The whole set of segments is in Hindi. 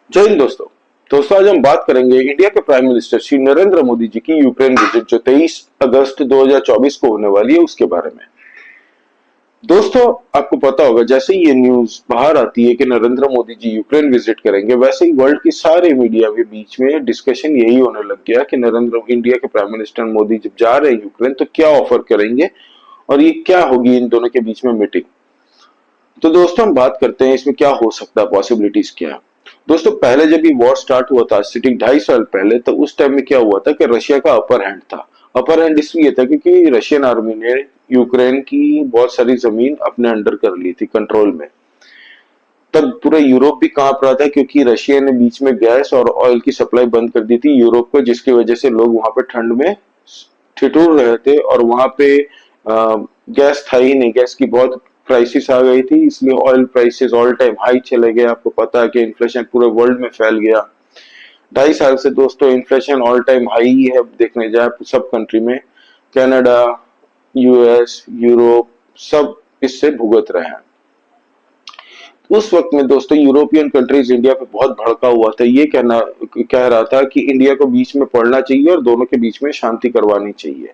जय हिंद दोस्तों। आज हम बात करेंगे इंडिया के प्राइम मिनिस्टर श्री नरेंद्र मोदी जी की यूक्रेन विजिट जो 23 अगस्त 2024 को होने वाली है उसके बारे में। दोस्तों, आपको पता होगा जैसे ही ये न्यूज बाहर आती है कि नरेंद्र मोदी जी यूक्रेन विजिट करेंगे, वैसे ही वर्ल्ड की सारे मीडिया के बीच में डिस्कशन यही होने लग गया कि इंडिया के प्राइम मिनिस्टर मोदी जब जा रहे हैं यूक्रेन तो क्या ऑफर करेंगे और ये क्या होगी इन दोनों के बीच में मीटिंग। तो दोस्तों, हम बात करते हैं इसमें क्या हो सकता है, पॉसिबिलिटीज क्या है। दोस्तों, पहले जब ये वॉर स्टार्ट हुआ था सिटिंग 2.5 साल पहले, तो उस टाइम में क्या हुआ था कि रशिया का अपर हैंड था। अपर हैंड इसलिए था क्योंकि रशियन आर्मी ने यूक्रेन की बहुत सारी जमीन अपने अंडर कर ली थी, कंट्रोल में। तब पूरा यूरोप भी कांप रहा था क्योंकि रशिया ने बीच में गैस और ऑयल की सप्लाई बंद कर दी थी यूरोप को, जिसकी वजह से लोग वहां पे ठंड में ठिठुर रहे थे और वहां पे गैस था ही नहीं, गैस की बहुत क्राइसिस आ गई थी, इसलिए oil prices all time high चले गए। आपको पता है कि इन्फ्लेशन पूरे वर्ल्ड में फैल गया। 2.5 साल से दोस्तों इन्फ्लेशन ऑल टाइम हाई ही है, देखने जाए सब कंट्री में। कनाडा, यूएस, यूरोप सब इससे भुगत रहे हैं। उस वक्त में दोस्तों यूरोपियन कंट्रीज इंडिया पे बहुत भड़का हुआ था, ये कह रहा था कि इंडिया को बीच में पड़ना चाहिए और दोनों के बीच में शांति करवानी चाहिए।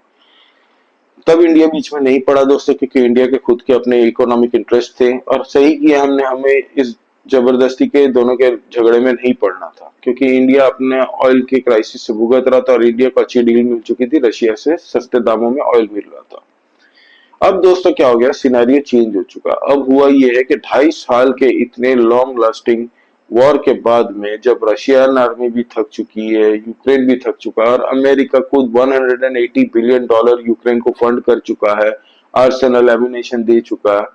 तब इंडिया बीच में नहीं पड़ा दोस्तों, क्योंकि इंडिया के खुद के अपने इकोनॉमिक इंटरेस्ट थे और सही किया हमने, हमें इस जबरदस्ती के दोनों के झगड़े में नहीं पड़ना था, क्योंकि इंडिया अपने ऑयल के क्राइसिस से भुगत रहा था और इंडिया को अच्छी डील मिल चुकी थी, रशिया से सस्ते दामों में ऑयल मिल रहा था। अब दोस्तों क्या हो गया, सिनेरियो चेंज हो चुका। अब हुआ ये है कि 2.5 साल के इतने लॉन्ग लास्टिंग वॉर के बाद में जब रशियन आर्मी भी थक चुकी है, यूक्रेन भी थक चुका है और अमेरिका खुद $180 बिलियन यूक्रेन को फंड कर चुका है, आर्सेनल एम्यूनेशन दे चुका है,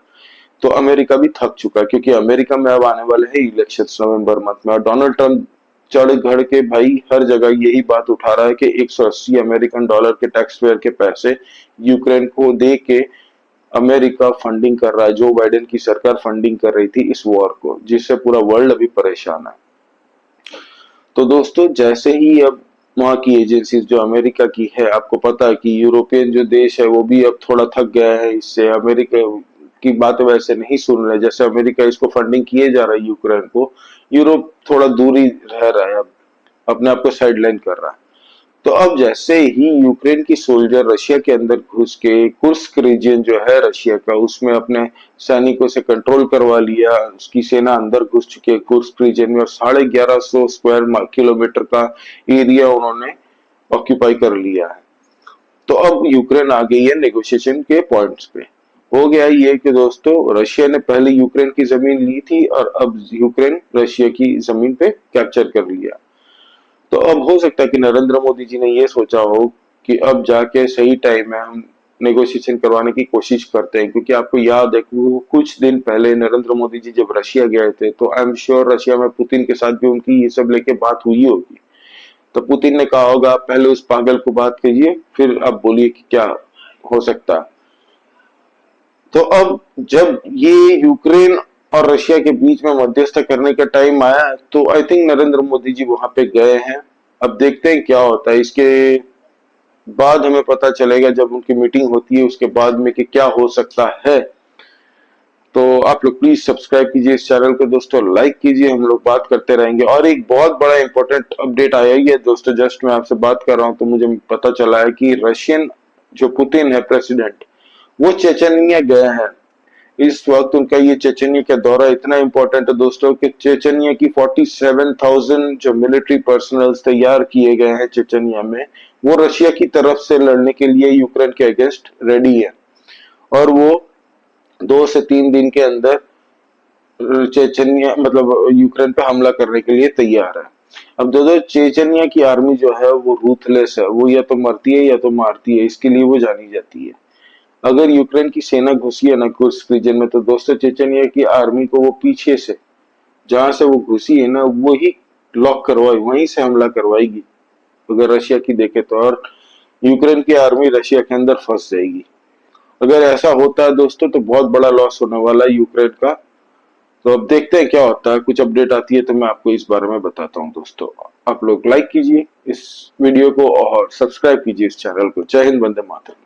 तो अमेरिका भी थक चुका है, क्योंकि अमेरिका में अब आने वाले हैं इलेक्शन नवंबर मंथ में और डोनाल्ड ट्रंप चढ़ घड़ के भाई हर जगह यही बात उठा रहा है कि $180 के टैक्स पेयर के पैसे यूक्रेन को दे के अमेरिका फंडिंग कर रहा है, जो बाइडेन की सरकार फंडिंग कर रही थी इस वॉर को, जिससे पूरा वर्ल्ड अभी परेशान है। तो दोस्तों, जैसे ही अब वहां की एजेंसीज जो अमेरिका की है, आपको पता है कि यूरोपियन जो देश है वो भी अब थोड़ा थक गया है इससे, अमेरिका की बात वैसे नहीं सुन रहे। जैसे अमेरिका इसको फंडिंग किए जा रहा है यूक्रेन को, यूरोप थोड़ा दूरी रह रहा है, अब अपने आप को साइडलाइन कर रहा है। तो अब जैसे ही यूक्रेन की सोल्जर रशिया के अंदर घुस के कुर्स्क रीजन जो है रशिया का, उसमें अपने सैनिकों से कंट्रोल करवा लिया, उसकी सेना अंदर घुस चुकी है कुर्स्क रीजन में और 1150 स्क्वायर किलोमीटर का एरिया उन्होंने ऑक्यूपाई कर लिया है। तो अब यूक्रेन आ गई है नेगोशिएशन के पॉइंट्स पे। हो गया ये कि दोस्तों रशिया ने पहले यूक्रेन की जमीन ली थी और अब यूक्रेन रशिया की जमीन पे कैप्चर कर लिया। तो अब हो सकता है कि नरेंद्र मोदी जी ने ये सोचा हो कि अब जाके सही टाइम है, हम नेगोशिएशन करवाने की कोशिश करते हैं, क्योंकि आपको याद है कि वो कुछ दिन पहले नरेंद्र मोदी जी जब रशिया गए थे तो आई एम श्योर रशिया में पुतिन के साथ भी उनकी ये सब लेके बात हुई होगी। तो पुतिन ने कहा होगा आप पहले उस पागल को बात कीजिए, फिर आप बोलिए कि क्या हो सकता है। तो अब जब ये यूक्रेन और रशिया के बीच में मध्यस्थता करने का टाइम आया तो आई थिंक नरेंद्र मोदी जी वहां पे गए हैं। अब देखते हैं क्या होता है, इसके बाद हमें पता चलेगा जब उनकी मीटिंग होती है उसके बाद में कि क्या हो सकता है। तो आप लोग प्लीज सब्सक्राइब कीजिए इस चैनल को दोस्तों, लाइक कीजिए, हम लोग बात करते रहेंगे। और एक बहुत बड़ा इंपॉर्टेंट अपडेट आया ही है दोस्तों, जस्ट मैं आपसे बात कर रहा हूं तो मुझे पता चला है कि रशियन जो पुतिन है प्रेसिडेंट, वो चेचनिया गए हैं। इस वक्त उनका ये चेचनिया का दौरा इतना इंपॉर्टेंट है दोस्तों कि चेचनिया की 47,000 जो मिलिट्री पर्सनल तैयार किए गए हैं चेचनिया में, वो रशिया की तरफ से लड़ने के लिए यूक्रेन के अगेंस्ट रेडी है और वो 2 से 3 दिन के अंदर चेचनिया मतलब यूक्रेन पे हमला करने के लिए तैयार है। अब दोस्तों चेचनिया की आर्मी जो है वो रूथलेस है, वो या तो मरती है या तो मारती है, इसके लिए वो जानी जाती है। अगर यूक्रेन की सेना घुसी है ना कुर्स्क रीजन में, तो दोस्तों चेचनिया की आर्मी को वो पीछे से जहां से वो घुसी है ना वही लॉक करवाई, वहीं से हमला करवाएगी अगर रशिया की देखे तो, और यूक्रेन की आर्मी रशिया के अंदर फंस जाएगी। अगर ऐसा होता है दोस्तों तो बहुत बड़ा लॉस होने वाला है यूक्रेन का। तो अब देखते हैं क्या होता है, कुछ अपडेट आती है तो मैं आपको इस बारे में बताता हूँ दोस्तों। आप लोग लाइक कीजिए इस वीडियो को और सब्सक्राइब कीजिए इस चैनल को। जय हिंद, वंदे मातरम।